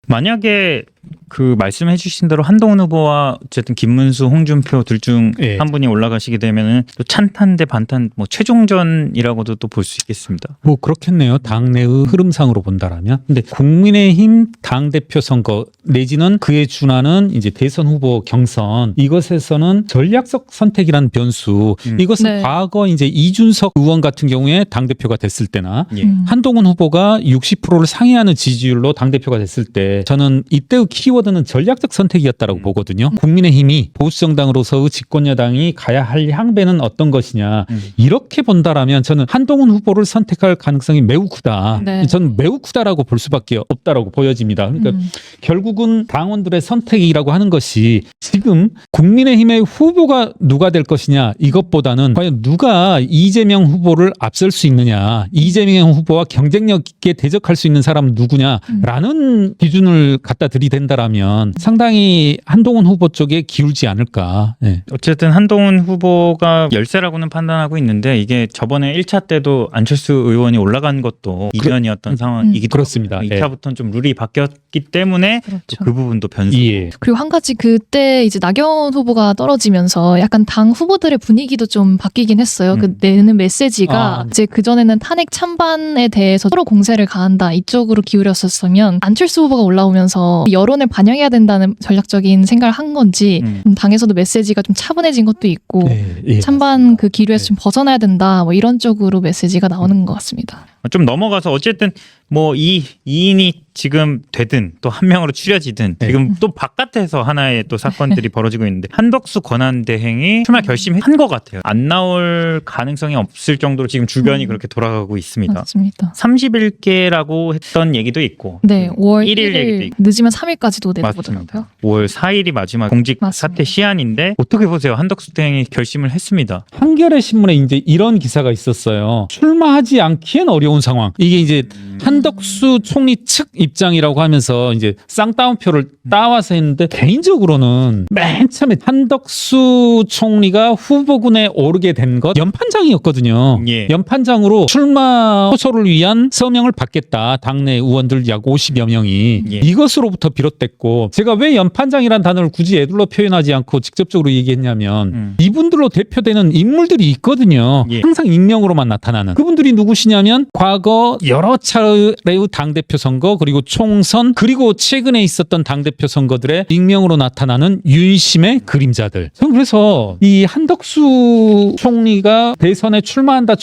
만약에 그 말씀해 주신 대로 한동훈 후보와 어쨌든 김문수, 홍준표 둘 중 한 분이 올라가시게 되면은 또 찬탄 대 반탄 뭐 최종전이라고도 또 볼 수 있겠습니다. 뭐 그렇겠네요. 당내의 흐름상으로 본다라면. 근데 국민의힘 당대표 선거 내지는 그에 준하는 이제 대선 후보 경선 이것에서는 전략적 선택이라는 변수 이것은 네. 과거 이제 이준석 의원 같은 경우에 당대표가 됐을 때나 예. 한동훈 후보가 60%를 상회하는 지지율로 당대표가 됐을 때 저는 이때의 키워드는 전략적 선택이었다고 보거든요. 국민의힘이 보수정당으로서의 집권여당이 가야 할 향배는 어떤 것이냐 이렇게 본다라면 저는 한동훈 후보를 선택할 가능성이 매우 크다. 네. 저는 매우 크다라고 볼 수밖에 없다라고 보여집니다. 그러니까 결국은 당원들의 선택이라고 하는 것이 지금 국민의힘의 후보가 누가 될 것이냐 이것보다는 과연 누가 이재명 후보를 앞설 수 있느냐 이재명 후보와 경쟁력 있게 대적할 수 있는 사람은 누구냐라는 기준을 갖다 들이댄다라면 상당히 한동훈 후보 쪽에 기울지 않을까. 네. 어쨌든 한동훈 후보가 열세라고는 판단하고 있는데 이게 저번에 1차 때도 안철수 의원이 올라간 것도 이변이었던 상황이기도 그렇습니다. 2차부터는 좀 룰이 바뀌었기 때문에 그렇죠. 또 그 부분도 변수. 예. 그리고 한 가지 그때 이제 나경원 후보가 떨어지면서 약간 당 후보들의 분위기도 좀 바뀌긴 했어요. 그 내는 메시지가 이제 그전에는 탄핵 찬반에 대해서 서로 공세를 가한다 이쪽으로 기울였었으면 안철수 후보가 올라오면서 여론을 반영해야 된다는 전략적인 생각을 한 건지 당에서도 메시지가 좀 차분해진 것도 있고 예. 찬반 그 기류에서 좀 벗어나야 된다 뭐 이런 쪽으로 메시지가 나오는 것 같습니다. 좀 넘어가서 어쨌든 뭐 이 2인이 지금 되든 또 한 명으로 추려지든 지금 또 바깥에서 하나의 또 사건들이 벌어지고 있는데 한덕수 권한대행이 출마 결심한 것 같아요. 안 나올 가능성이 없을 정도로 지금 주변이 그렇게 돌아가고 있습니다. 맞습니다. 30일께라고 했던 얘기도 있고 네, 5월 1일 1일 얘기도 있고. 늦으면 3일까지도 맞습니다. 내보더라고요. 5월 4일이 마지막 공직 맞습니다. 사퇴 시한인데 어떻게 보세요? 한덕수 대행이 결심을 했습니다. 한겨레 신문에 이제 이런 기사가 있었어요. 출마하지 않기엔 어려운 상황. 이게 이제 한덕수 총리 측 입장이라고 하면서 이제 쌍따옴표를 따와서 했는데 개인적으로는 맨 처음에 한덕수 총리가 후보군에 오르게 된 것 연판장이었거든요. 예. 연판장으로 출마 호소를 위한 서명을 받겠다. 당내 의원들 약 50여 명이 예. 이것으로부터 비롯됐고 제가 왜 연판장이라는 단어를 굳이 애둘러 표현하지 않고 직접적으로 얘기했냐면 이분들로 대표되는 인물들이 있거든요. 예. 항상 익명으로만 나타나는 그분들이 누구시냐면 과거 여러 차례의 당대표 선거 그리고 총선 그리고 최근에 있었던 당대표 선거들의 익명으로 나타나는 윤심의 그림자들. 저는 그래서 이 한덕수 총리가 대선에 출마한다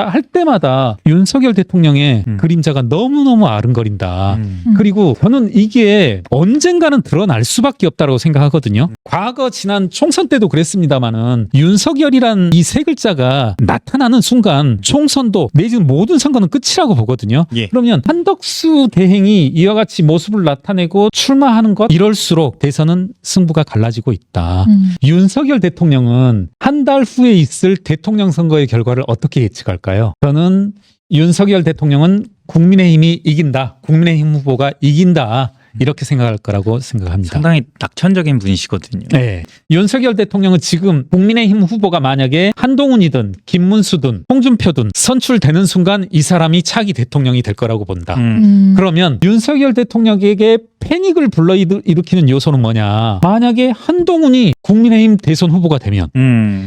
할 때마다 윤석열 대통령의 그림자가 너무너무 아른거린다. 그리고 저는 이게 언젠가는 드러날 수밖에 없다고 생각하거든요. 과거 지난 총선 때도 그랬습니다마는 윤석열이란 이 세 글자가 나타나는 순간 총선도 내지는 모든 선거는 끝이라고 보거든요. 예. 그러면 한덕수 대행이 이와 같이 모습을 나타내고 출마하는 것 이럴수록 대선은 승부가 갈라지고 있다. 윤석열 대통령은 한 달 후에 있을 대통령 선거의 결과를 어떻게 예측할까요? 저는 윤석열 대통령은 국민의힘이 이긴다. 국민의힘 후보가 이긴다. 이렇게 생각할 거라고 생각합니다. 상당히 낙천적인 분이시거든요. 네. 윤석열 대통령은 지금 국민의힘 후보가 만약에 한동훈이든 김문수든 홍준표든 선출되는 순간 이 사람이 차기 대통령이 될 거라고 본다. 그러면 윤석열 대통령에게 패닉을 불러일으키는 요소는 뭐냐. 만약에 한동훈이 국민의힘 대선 후보가 되면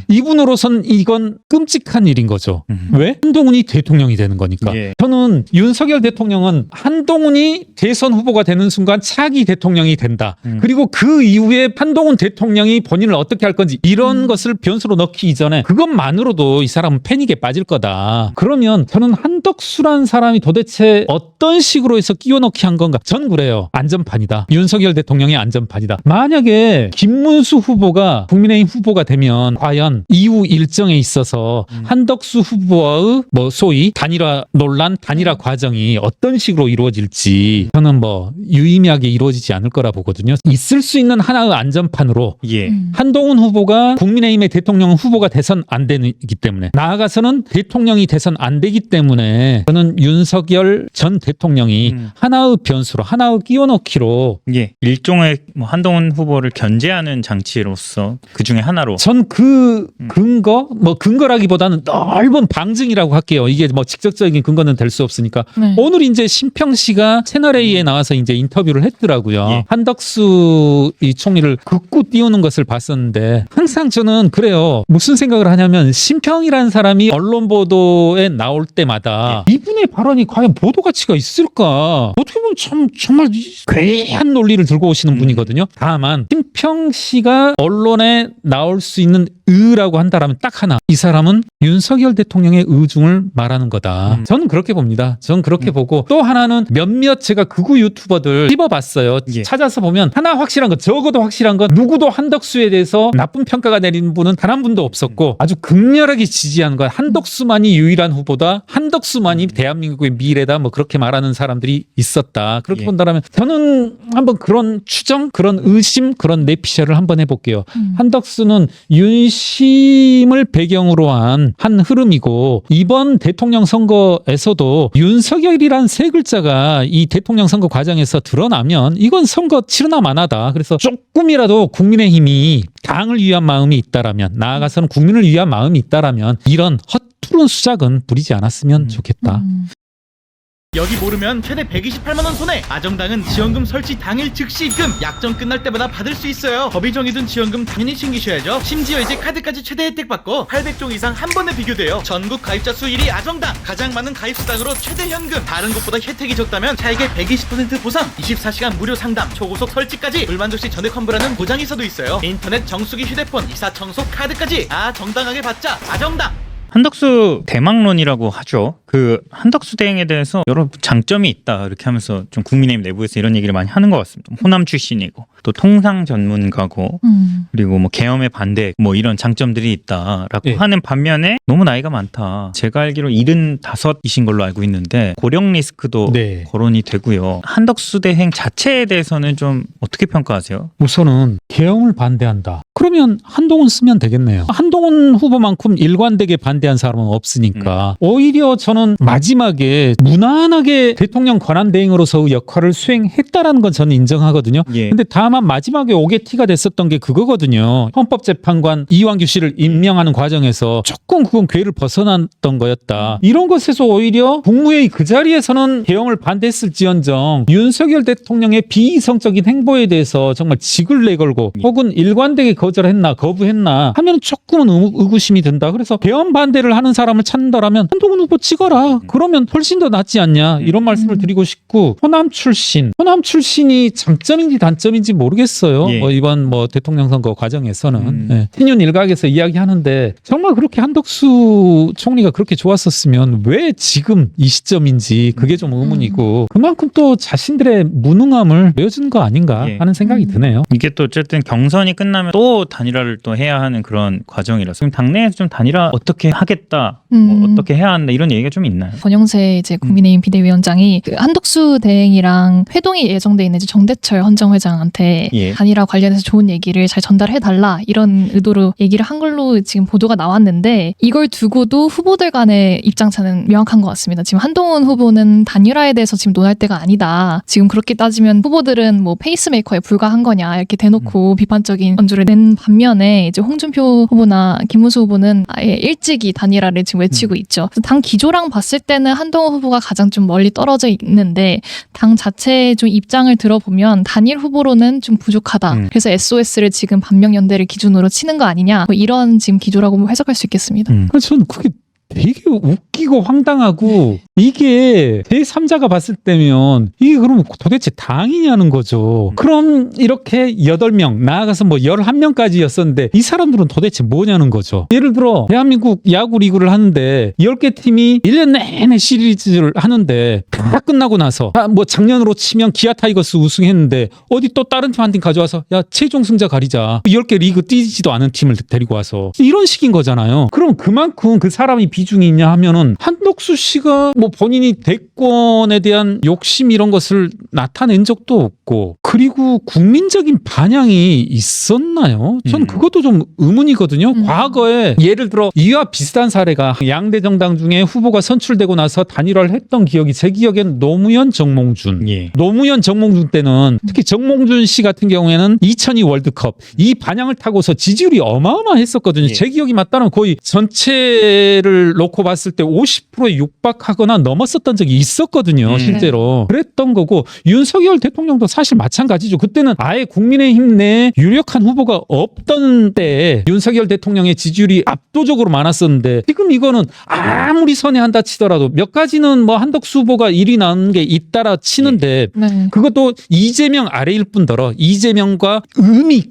이분으로선 이건 끔찍한 일인 거죠. 왜? 한동훈이 대통령이 되는 거니까. 예. 저는 윤석열 대통령은 한동훈이 대선 후보가 되는 순간 차기 대통령이 된다. 그리고 그 이후에 한동훈 대통령이 본인을 어떻게 할 건지 이런 것을 변수로 넣기 이전에 그것만으로도 이 사람은 패닉에 빠질 거다. 그러면 저는 한덕수라는 사람이 도대체 어떤 식으로 해서 끼워넣기 한 건가? 전 그래요. 안전판이다. 윤석열 대통령의 안전판이다. 만약에 김문수 후보가 국민의힘 후보가 되면 과연 이후 일정에 있어서 한덕수 후보와의 뭐 소위 단일화 논란, 단일화 과정이 어떤 식으로 이루어질지 저는 뭐 유의미하게 이루어지지 않을 거라 보거든요. 있을 수 있는 하나의 안전판으로 예. 한동훈 후보가 국민의힘의 대통령 후보가 돼선 안 되기 때문에 나아가서는 대통령이 돼선 안 되기 때문에 저는 윤석열 전 대통령이 하나의 변수로 하나의 끼워넣기 넣기로 예, 일종의 뭐 한동훈 후보를 견제하는 장치로서 그 중에 하나로. 전 그 근거라기보다는 넓은 방증이라고 할게요. 이게 뭐 직접적인 근거는 될 수 없으니까. 네. 오늘 이제 심평 씨가 채널 A에 나와서 이제 인터뷰를 했더라고요. 예. 한덕수 이 총리를 극구 띄우는 것을 봤었는데 항상 저는 그래요. 무슨 생각을 하냐면 심평이라는 사람이 언론 보도에 나올 때마다 이분의 발언이 과연 보도 가치가 있을까? 어떻게 보면 정말 괴한 논리를 들고 오시는 분이거든요. 다만 심평 씨가 언론에 나올 수 있는 의라고 한다라면 딱 하나. 이 사람은 윤석열 대통령의 의중을 말하는 거다. 저는 그렇게 봅니다. 저는 그렇게 보고 또 하나는 몇몇 제가 극우 유튜버들 씹어봤어요. 예. 찾아서 보면 하나 확실한 거, 적어도 확실한 건 누구도 한덕수에 대해서 나쁜 평가가 내리는 분은 단 한 분도 없었고 아주 극렬하게 지지하는 건 한덕수만이 유일한 후보다. 한덕수만이 대한민국의 미래다. 뭐 그렇게 말하는 사람들이 있었다. 그렇게 예. 본다면 저는 한번 그런 추정, 그런 의심, 그런 내피셜을 한번 해볼게요. 한덕수는 윤심을 배경으로 한 흐름이고 이번 대통령 선거에서도 윤석열이란 세 글자가 이 대통령 선거 과정에서 드러나면 이건 선거 치르나 마나다. 그래서 조금이라도 국민의힘이 당을 위한 마음이 있다라면, 나아가서는 국민을 위한 마음이 있다라면 이런 헛푸른 수작은 부리지 않았으면 좋겠다. 여기 모르면 최대 128만 원 손해. 아정당은 지원금 설치 당일 즉시 입금. 약정 끝날 때마다 받을 수 있어요. 법이 정해둔 지원금 당연히 챙기셔야죠. 심지어 이제 카드까지 최대 혜택 받고 800종 이상 한 번에 비교돼요. 전국 가입자 수 1위 아정당. 가장 많은 가입 수당으로 최대 현금. 다른 곳보다 혜택이 적다면 차액의 120% 보상. 24시간 무료 상담. 초고속 설치까지. 불만족 시 전액 환불하는 보장이서도 있어요. 인터넷 정수기 휴대폰 이사 청소 카드까지. 정당하게 받자. 아정당. 한덕수 대망론이라고 하죠. 그 한덕수 대행에 대해서 여러 장점이 있다 이렇게 하면서 좀 국민의힘 내부에서 이런 얘기를 많이 하는 것 같습니다. 호남 출신이고 또 통상 전문가고 그리고 뭐 계엄에 반대 뭐 이런 장점들이 있다라고 예. 하는 반면에 너무 나이가 많다. 제가 알기로 75이신 걸로 알고 있는데 고령 리스크도 네. 거론이 되고요. 한덕수 대행 자체에 대해서는 좀 어떻게 평가하세요? 우선은 계엄을 반대한다. 그러면 한동훈 쓰면 되겠네요. 한동훈 후보만큼 일관되게 반대한 사람은 없으니까 오히려 저는 마지막에 무난하게 대통령 권한대행으로서의 역할을 수행했다라는 건 저는 인정하거든요. 예. 근데 다만 마지막에 오게티가 됐었던 게 그거거든요. 헌법재판관 이완규 씨를 임명하는 과정에서 조금 그건 궤를 벗어났던 거였다. 이런 것에서 오히려 국무회의 그 자리에서는 계엄을 반대했을지언정 윤석열 대통령의 비이성적인 행보에 대해서 정말 직을 내걸고 혹은 일관되게 거절했나 거부했나 하면 조금은 의구심이 든다. 그래서 계엄 반대를 하는 사람을 찾는다라면 한동훈 후보 찍어라. 그러면 훨씬 더 낫지 않냐. 이런 말씀을 드리고 싶고 호남 출신이 장점인지 단점인지 모르겠어요. 예. 뭐 이번 뭐 대통령 선거 과정에서는 예. 신윤 일각에서 이야기하는데 정말 그렇게 한덕수 총리가 그렇게 좋았었으면 왜 지금 이 시점인지 그게 좀 의문이고 그만큼 또 자신들의 무능함을 보여준 거 아닌가 예. 하는 생각이 드네요. 이게 또 어쨌든 경선이 끝나면 또 단일화를 또 해야 하는 그런 과정이라서 지금 당내에서 좀 단일화 어떻게 하겠다, 뭐 어떻게 해야 한다 이런 얘기가 좀 있나요? 권영세 이제 국민의힘 비대위원장이 그 한덕수 대행이랑 회동이 예정돼 있는 이제 정대철 헌정회장한테 예. 단일화 관련해서 좋은 얘기를 잘 전달해 달라 이런 의도로 얘기를 한 걸로 지금 보도가 나왔는데 이걸 두고도 후보들 간의 입장차는 명확한 것 같습니다. 지금 한동훈 후보는 단일화에 대해서 지금 논할 때가 아니다. 지금 그렇게 따지면 후보들은 뭐 페이스메이커에 불과한 거냐 이렇게 대놓고 비판적인 언주를 낸 반면에 이제 홍준표 후보나 김문수 후보는 아예 일찍이 단일화를 지금 외치고 있죠. 그래서 당 기조랑 봤을 때는 한동훈 후보가 가장 좀 멀리 떨어져 있는데 당 자체의 좀 입장을 들어보면 단일 후보로는 좀 부족하다. 그래서 SOS를 지금 반명연대를 기준으로 치는 거 아니냐. 뭐 이런 지금 기조라고 해석할 수 있겠습니다. 그래서 저는 그게 되게 웃기고 황당하고 이게 제3자가 봤을 때면 이게 그럼 도대체 당이냐는 거죠. 그럼 이렇게 8명 나아가서 뭐 11명까지였었는데 이 사람들은 도대체 뭐냐는 거죠. 예를 들어 대한민국 야구 리그를 하는데 10개 팀이 1년 내내 시리즈를 하는데 다 끝나고 나서 뭐 작년으로 치면 기아 타이거스 우승했는데 어디 또 다른 팀 한 팀 가져와서 야 최종 승자 가리자. 10개 리그 뛰지도 않은 팀을 데리고 와서 이런 식인 거잖아요. 그럼 그만큼 그 사람이 비중이 있냐 하면은 한덕수 씨가 뭐 본인이 대권에 대한 욕심 이런 것을 나타낸 적도 없고 그 그리고 국민적인 반향이 있었나요? 전 그것도 좀 의문이거든요. 과거에 예를 들어 이와 비슷한 사례가 양대 정당 중에 후보가 선출되고 나서 단일화를 했던 기억이 제 기억엔 노무현 정몽준. 예. 노무현 정몽준 때는 특히 정몽준 씨 같은 경우에는 2002 월드컵 이 반향을 타고서 지지율이 어마어마했었거든요. 예. 제 기억이 맞다면 거의 전체를 놓고 봤을 때 50%에 육박하거나 넘었었던 적이 있었거든요. 실제로. 그랬던 거고 윤석열 대통령도 사실 마찬가지죠. 그때는 아예 국민의힘 내에 유력한 후보가 없던 때에 윤석열 대통령의 지지율이 압도적으로 많았었는데 지금 이거는 아무리 선회한다 치더라도 몇 가지는 뭐 한덕수 후보가 1위 나온 게 잇따라 치는데 네. 그것도 이재명 아래일 뿐더러 이재명과 의미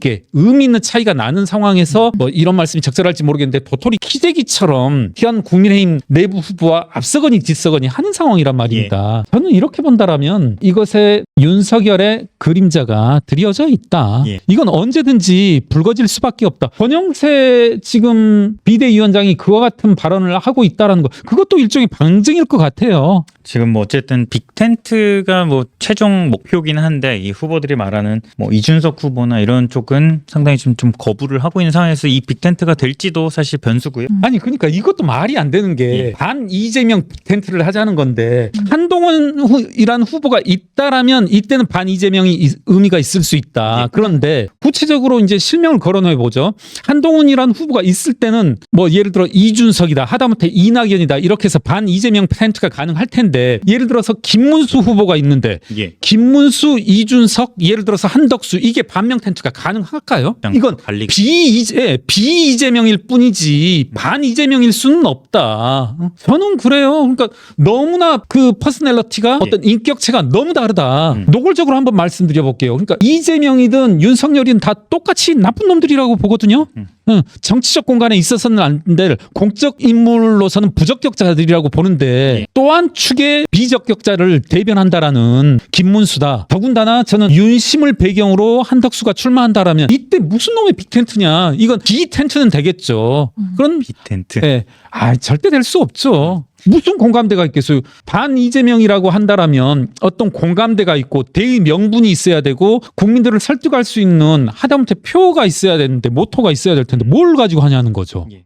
있는 차이가 나는 상황에서 뭐 이런 말씀이 적절할지 모르겠는데 도토리 키재기처럼 현 국민의힘 내부 후보와 앞서거니 뒤서거니 하는 상황이란 말입니다. 저는 이렇게 본다라면 이것에 윤석열의 그림자가 드리워져 있다. 예. 이건 언제든지 불거질 수밖에 없다. 권영세 지금 비대위원장이 그와 같은 발언을 하고 있다라는 거 그것도 일종의 방증일 것 같아요. 지금 뭐 어쨌든 빅텐트가 뭐 최종 목표긴 한데 이 후보들이 말하는 뭐 이준석 후보나 이런 쪽은 상당히 좀 거부를 하고 있는 상황에서 이 빅텐트가 될지도 사실 변수고요. 아니 그러니까 이것도 말이 안 되는 게 반 이재명 빅텐트를 하자는 건데 한동훈이라는 후보가 있다라면 이때는 반 이재명이 의미가 있을 수 있다. 그런데 구체적으로 이제 실명을 거론해 보죠. 한동훈이라는 후보가 있을 때는 뭐 예를 들어 이준석이다 하다못해 이낙연이다 이렇게 해서 반 이재명 빅텐트가 가능할 텐데 예를 들어서 김문수 후보가 있는데 예. 김문수, 이준석, 예를 들어서 한덕수 이게 반명 텐트가 가능할까요? 이건 비이재명일 뿐이지 반 이재명일 수는 없다. 저는 그래요. 그러니까 너무나 그 퍼스널리티가 어떤 인격체가 너무 다르다. 노골적으로 한번 말씀드려 볼게요. 그러니까 이재명이든 윤석열이든 다 똑같이 나쁜 놈들이라고 보거든요. 정치적 공간에 있어서는 안 될 공적 인물로서는 부적격자들이라고 보는데 또 한 축의 비적격자를 대변한다라는 김문수다. 더군다나 저는 윤심을 배경으로 한덕수가 출마한다라면 이때 무슨 놈의 빅텐트냐. 이건 비텐트는 되겠죠. 그런 빅텐트. 네. 절대 될 수 없죠. 무슨 공감대가 있겠어요. 반 이재명이라고 한다라면 어떤 공감대가 있고 대의 명분이 있어야 되고 국민들을 설득할 수 있는 하다못해 표가 있어야 되는데 모토가 있어야 될 텐데 뭘 가지고 하냐는 거죠. 예.